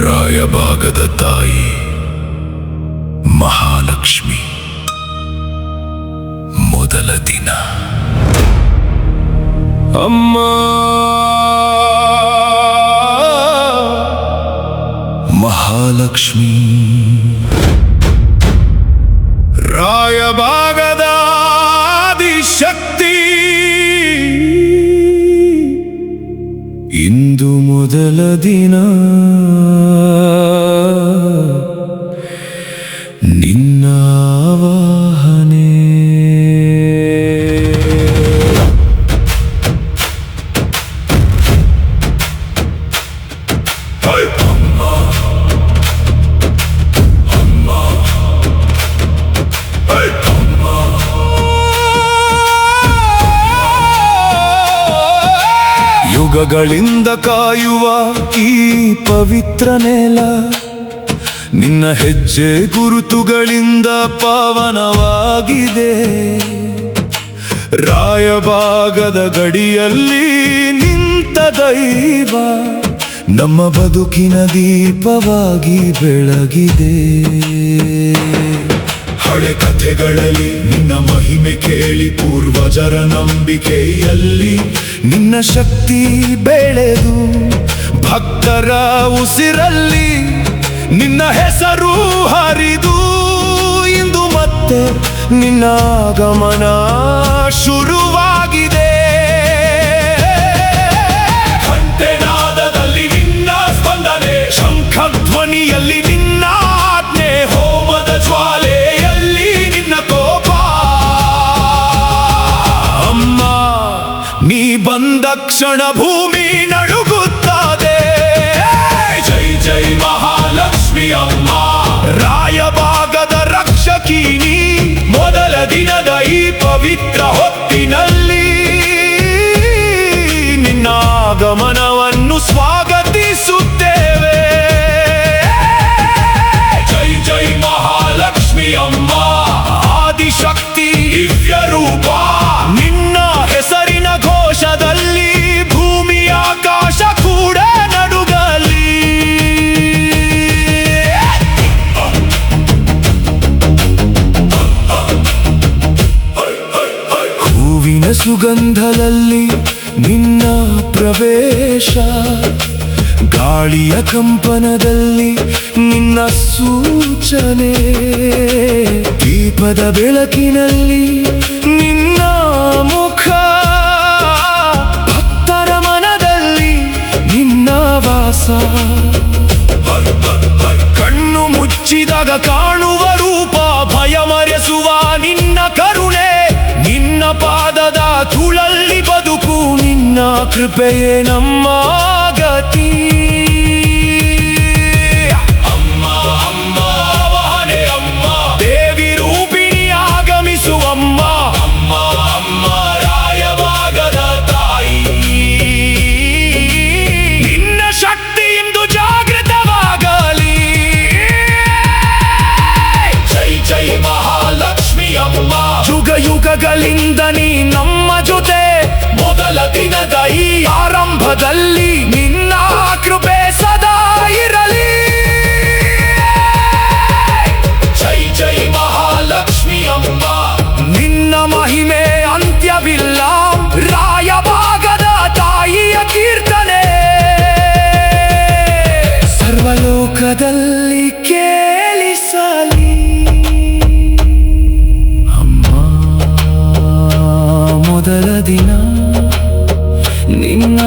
ರಾಯಭಾಗದ ತಾಯಿ ಮಹಾಲಕ್ಷ್ಮಿ ಮೊದಲ ದಿನ. ಅಮ್ಮ ಮಹಾಲಕ್ಷ್ಮಿ ರಾಯಭಾಗದ ಆದಿಶಕ್ತಿ, ಇಂದು ಮೊದಲ ದಿನ ನಿನ್ನ ಆವಾಹನೆ. ಯುಗಗಳಿಂದ ಕಾಯುವ ಈ ಪವಿತ್ರ ನೆಲ, ನಿನ್ನ ಹೆಜ್ಜೆ ಗುರುತುಗಳಿಂದ ಪಾವನವಾಗಿದೆ. ರಾಯಭಾಗದ ಗಡಿಯಲ್ಲಿ ನಿಂತ ದೈವ ನಮ್ಮ ಬದುಕಿನ ದೀಪವಾಗಿ ಬೆಳಗಿದೆ. ಹಳೆ ಕಥೆಗಳಲ್ಲಿ ನಿನ್ನ ಮಹಿಮೆ ಕೇಳಿ, ಪೂರ್ವಜರ ನಂಬಿಕೆಯಲ್ಲಿ ನಿನ್ನ ಶಕ್ತಿ ಬೆಳೆದು, ಭಕ್ತರ ಉಸಿರಲ್ಲಿ ನಿನ್ನ ಹೆಸರು ಹರಿದು, ಇಂದು ಮತ್ತೆ ನಿನ್ನ ಆಗಮನ ಶುರುವಾಗಿದೆ. ಕಂಠನಾದದಲ್ಲಿ ನಿನ್ನ ಸ್ಪಂದನೆ, ಶಂಖಧ್ವನಿಯಲ್ಲಿ ನಿನ್ನ ಆಜ್ಞೆ, ಹೋಮದ ಜ್ವಾಲೆಯಲ್ಲಿ ನಿನ್ನ ಕೋಪ. ಅಮ್ಮ ನೀ ಬಂದ ಕ್ಷಣ ಭೂಮಿ ನಡುಗುತ್ತದೆ. ಜೈ ಜೈ ಮಹಾಲಕ್ಷ್ಮಿ ಅಮ್ಮ, ರಾಯಭಾಗದ ರಕ್ಷಕಿ ನೀ. ಮೊದಲ ದಿನದ ಈ ಪವಿತ್ರ ಹೊತ್ತಿನಲ್ಲಿ ನಿನ್ನ ಆಗಮನವನ್ನು ಸ್ವಾಗತಿಸುತ್ತೇವೆ. ಜೈ ಜೈ ಮಹಾಲಕ್ಷ್ಮಿ ಅಮ್ಮ, ಆದಿಶಕ್ತಿ ದಿವ್ಯ ರೂಪ. ನಿನ್ನ ಹೆಸರಿನ ಘೋಷದಲ್ಲಿ ಭೂಮಿ ಆಕಾಶ ಕೂಡ ನಡುಗಲಿ. ಹೂವಿನ ಸುಗಂಧದಲ್ಲಿ ನಿನ್ನ ಪ್ರವೇಶ, ಗಾಳಿಯ ಕಂಪನದಲ್ಲಿ ನಿನ್ನ ಸೂಚನೆ, ದೀಪದ ಬೆಳಕಿನಲ್ಲಿ ನಿನ್ನ ಮುಖ, ಭಕ್ತರ ಮನದಲ್ಲಿ ನಿನ್ನ ವಾಸ. ಕಣ್ಣು ಮುಚ್ಚಿದಾಗ ಕಾಣುವ ರೂಪ, ಭಯ ಮರೆಸುವ ನಿನ್ನ ಕರುಣೆ. ನಿನ್ನ ಪಾದದ ಧೂಳಲ್ಲಿ ಬದುಕು, ನಿನ್ನ ಕೃಪೆಯೇ ನಮ್ಮ ಗತಿ. ಅಮ್ಮ ಅಮ್ಮ ವಾಹನೆ ಅಮ್ಮ, ದೇವಿ ರೂಪಿಣಿ ಆಗಮಿಸುವಮ್ಮ. ಅಮ್ಮ ಅಮ್ಮ ರಾಯಭಾಗದ ತಾಯಿ, ನಿನ್ನ ಶಕ್ತಿ ಇಂದು ಜಾಗೃತವಾಗಲಿ. ಜೈ ಜೈ ಮಹಾಲಕ್ಷ್ಮಿ ಅಮ್ಮ, ಯುಗ ಯುಗಗಳಿಂದ ನೀ ನಮ್ಮ ಜೊತೆ. ಮೊದಲ ದಿನದ ಈ ಆರಂಭದಲ್ಲಿ ನಿನ್ನ ಕೃಪೆ ಸದಾ ಇರಲಿ. ಜೈ ಜೈ ಮಹಾಲಕ್ಷ್ಮಿ ಅಮ್ಮ, ನಿನ್ನ ಮಹಿಮೆ ಅಂತ್ಯವಿಲ್ಲ. ರಾಯಭಾಗದ ತಾಯಿಯ ಕೀರ್ತನೆ ಸರ್ವಲೋಕದಲ್ಲಿ ಕೇಳಿಸಲಿ. ಮೊದಲ ದಿನ ನಿನ್ನ